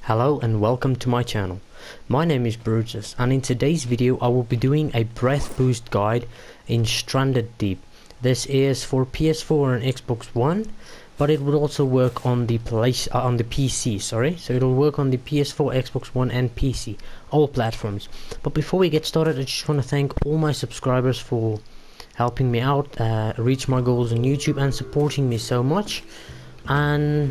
Hello and welcome to my channel. My name is Brutus, and in today's video I will be doing a breath boost guide in Stranded Deep. This is for PS4 and Xbox One, but it would also work on the PC, so it'll work on the PS4, Xbox One and PC, all platforms. But before we get started, I just want to thank all my subscribers for helping me out reach my goals on YouTube and supporting me so much. And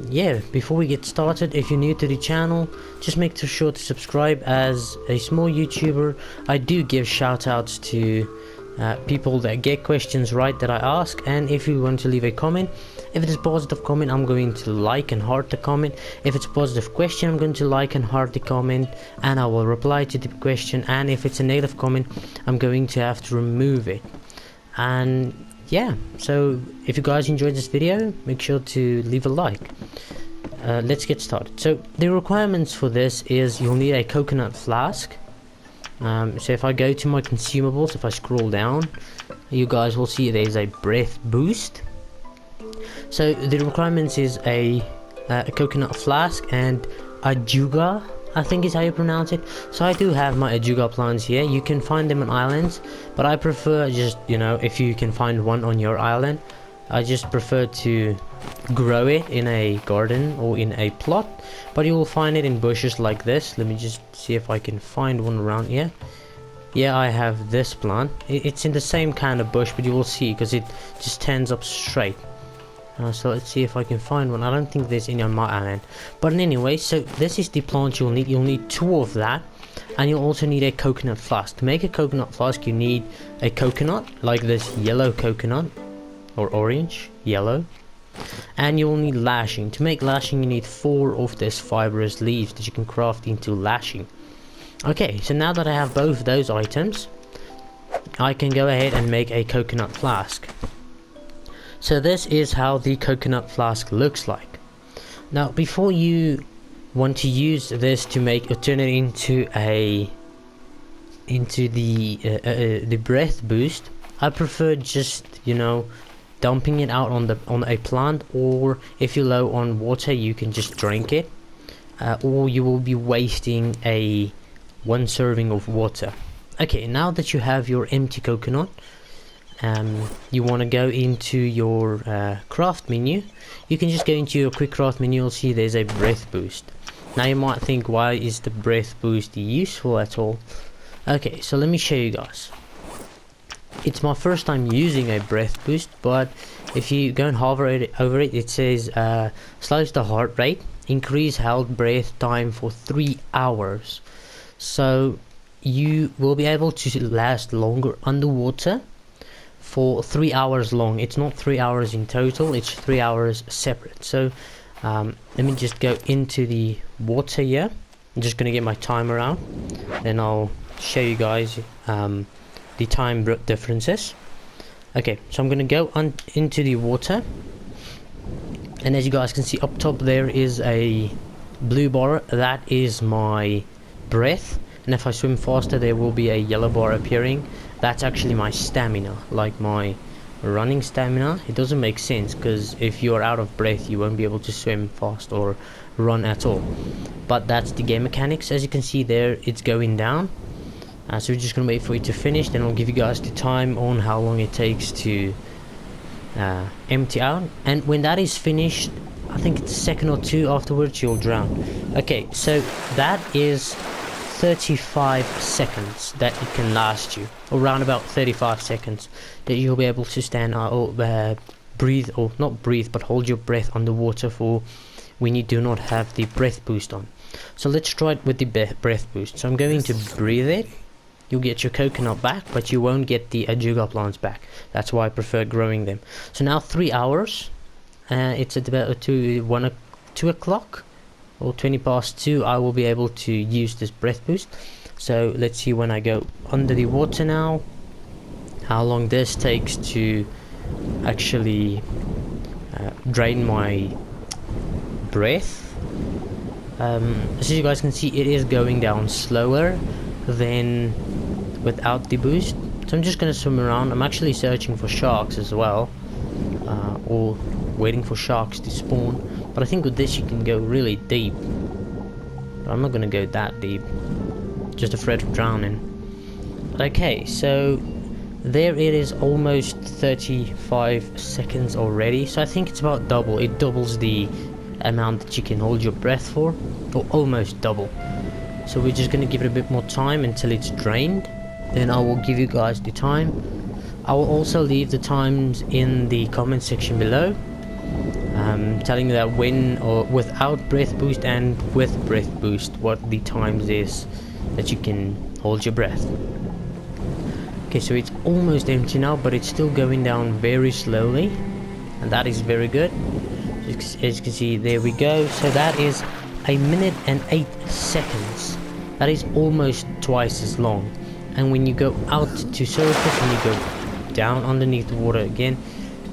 yeah, before we get started, if you're new to the channel, just make sure to subscribe. As a small YouTuber, I do give shout outs to people that get questions right that I ask. And if you want to leave a comment, if it is a positive comment, I'm going to like and heart the comment. If it's a positive question, I'm going to like and heart the comment, and I will reply to the question. And if it's a negative comment, I'm going to have to remove it. And yeah, so if you guys enjoyed this video, make sure to leave a like. Let's get started. So the requirements for this is you'll need a coconut flask. So if I go to my consumables, if I scroll down, you guys will see there's a breath boost. So the requirements is a coconut flask and a juga, I think is how you pronounce it. So I do have my ajuga plants here. You can find them on islands, but I prefer just, if you can find one on your island, I just prefer to grow it in a garden or in a plot. But you will find it in bushes like this. Let me just see if I can find one around here. Yeah, I have this plant. It's in the same kind of bush, but you will see because it just tends up straight. So let's see if I can find one. I don't think there's any on my island, but anyway, so this is the plant you'll need two of that, and you'll also need a coconut flask. To make a coconut flask, you need a coconut like this yellow coconut, or orange, yellow, and you'll need lashing. To make lashing, you need 4 of these fibrous leaves that you can craft into lashing. Okay, so now that I have both those items, I can go ahead and make a coconut flask. So this is how the coconut flask looks like. Now, before you want to use this to turn it into the breath boost, I prefer just dumping it out on a plant, or if you're low on water, you can just drink it, or you will be wasting one serving of water. Okay, now that you have your empty coconut, you want to go into your craft menu. You can just go into your quick craft menu. You'll see there's a breath boost. Now you might think, why is the breath boost useful at all? Okay, so let me show you guys. It's my first time using a breath boost, but if you go and hover over it, it says slows the heart rate, increase held breath time for 3 hours. So you will be able to last longer underwater for 3 hours long. It's not 3 hours in total, it's 3 hours separate. So let me just go into the water here. I'm just going to get my timer out, then I'll show you guys the time differences. Okay, so I'm going to go into the water, and as you guys can see up top there is a blue bar. That is my breath, and if I swim faster there will be a yellow bar appearing. That's actually my stamina, like my running stamina. It doesn't make sense because if you're out of breath you won't be able to swim fast or run at all. But that's the game mechanics. As you can see there, it's going down. So we're just gonna wait for it to finish, then I'll give you guys the time on how long it takes to empty out. And when that is finished, I think it's a second or two afterwards, you'll drown. Okay, so that is 35 seconds that it can last you, around about 35 seconds that you'll be able to stand or breathe, or not breathe but hold your breath underwater for when you do not have the breath boost on. So let's try it with the breath boost. So I'm going to breathe it. You'll get your coconut back, but you won't get the ajuga plants back. That's why I prefer growing them. So now 3 hours, it's at about 2 o'clock or 20 past 2, I will be able to use this breath boost. So let's see when I go under the water now, how long this takes to actually drain my breath. As you guys can see, it is going down slower than without the boost. So I'm just going to swim around. I'm actually searching for sharks as well, or waiting for sharks to spawn, but I think with this you can go really deep. But I'm not gonna go that deep. Just afraid of drowning. Okay, so there it is, almost 35 seconds already. So I think it's about double. It doubles the amount that you can hold your breath for, or almost double. So we're just gonna give it a bit more time until it's drained. Then I will give you guys the time. I will also leave the times in the comment section below, telling you that when or without breath boost and with breath boost, what the times is that you can hold your breath. Okay, so it's almost empty now, but it's still going down very slowly, and that is very good. As you can see, there we go. So that is 1 minute and 8 seconds. That is almost twice as long. And when you go out to surface and you go down underneath the water again,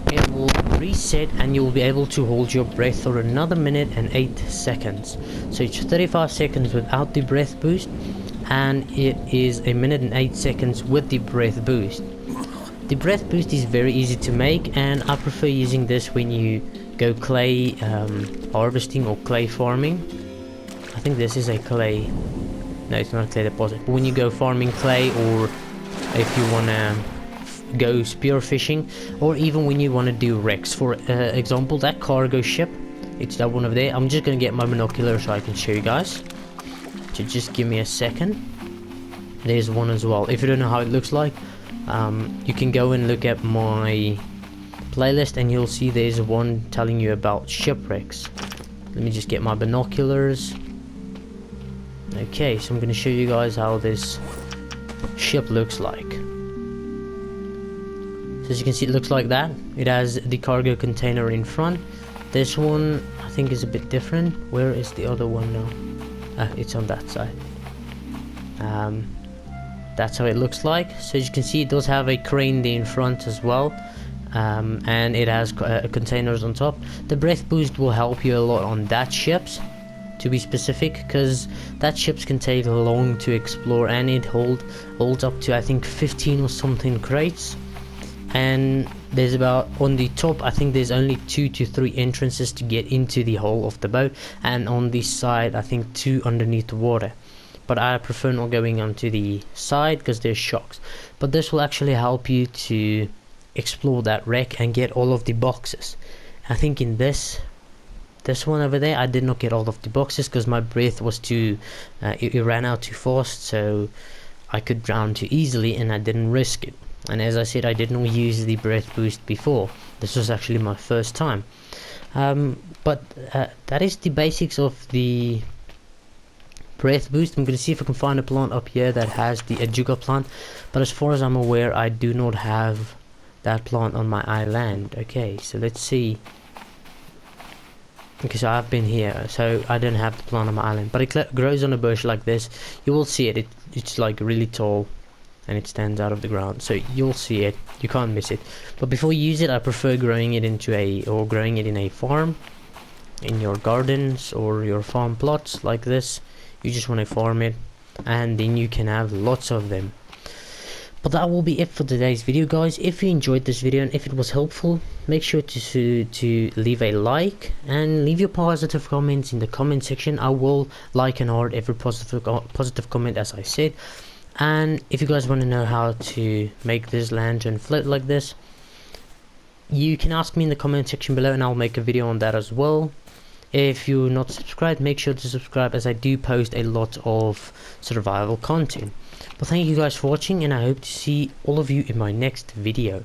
it will reset and you'll be able to hold your breath for another 1 minute and 8 seconds. So it's 35 seconds without the breath boost, and it is 1 minute and 8 seconds with the breath boost. The breath boost is very easy to make, and I prefer using this when you go clay harvesting or clay farming. I think this is a clay. No, it's not a clay deposit. But when you go farming clay, or if you wanna go spear fishing, or even when you wanna do wrecks. For example, that cargo ship, it's that one over there. I'm just gonna get my binocular so I can show you guys. So just give me a second. There's one as well. If you don't know how it looks like, you can go and look at my playlist and you'll see there's one telling you about shipwrecks. Let me just get my binoculars. Okay, so I'm going to show you guys how this ship looks like. So as you can see, it looks like that. It has the cargo container in front. This one I think is a bit different. Where is the other one now? It's on that side. That's how it looks like. So as you can see, it does have a crane in front as well, and it has containers on top. The breath boost will help you a lot on that ships, to be specific, because that ships can take long to explore, and it holds up to I think 15 or something crates. And there's about, on the top I think there's only 2 to 3 entrances to get into the hull of the boat, and on the side I think 2 underneath the water. But I prefer not going onto the side because there's shocks. But this will actually help you to explore that wreck and get all of the boxes. I think in this one over there I did not get all of the boxes because my breath was too it ran out too fast, so I could drown too easily and I didn't risk it. And as I said, I did not use the breath boost before. This was actually my first time. But that is the basics of the breath boost. I'm going to see if I can find a plant up here that has the Ajuga plant, but as far as I'm aware I do not have that plant on my island. Okay, so let's see. Okay, so I've been here, so I don't have the plant on my island, but it grows on a bush like this. You will see it. It's like really tall and it stands out of the ground, so you'll see it, you can't miss it. But before you use it, I prefer growing it in a farm, in your gardens or your farm plots like this. You just want to farm it and then you can have lots of them. But that will be it for today's video, guys. If you enjoyed this video and if it was helpful, make sure to leave a like and leave your positive comments in the comment section. I will like and heart every positive comment, as I said. And if you guys want to know how to make this lantern float like this, you can ask me in the comment section below and I'll make a video on that as well. If you're not subscribed, make sure to subscribe, as I do post a lot of survival content. But thank you guys for watching, and I hope to see all of you in my next video.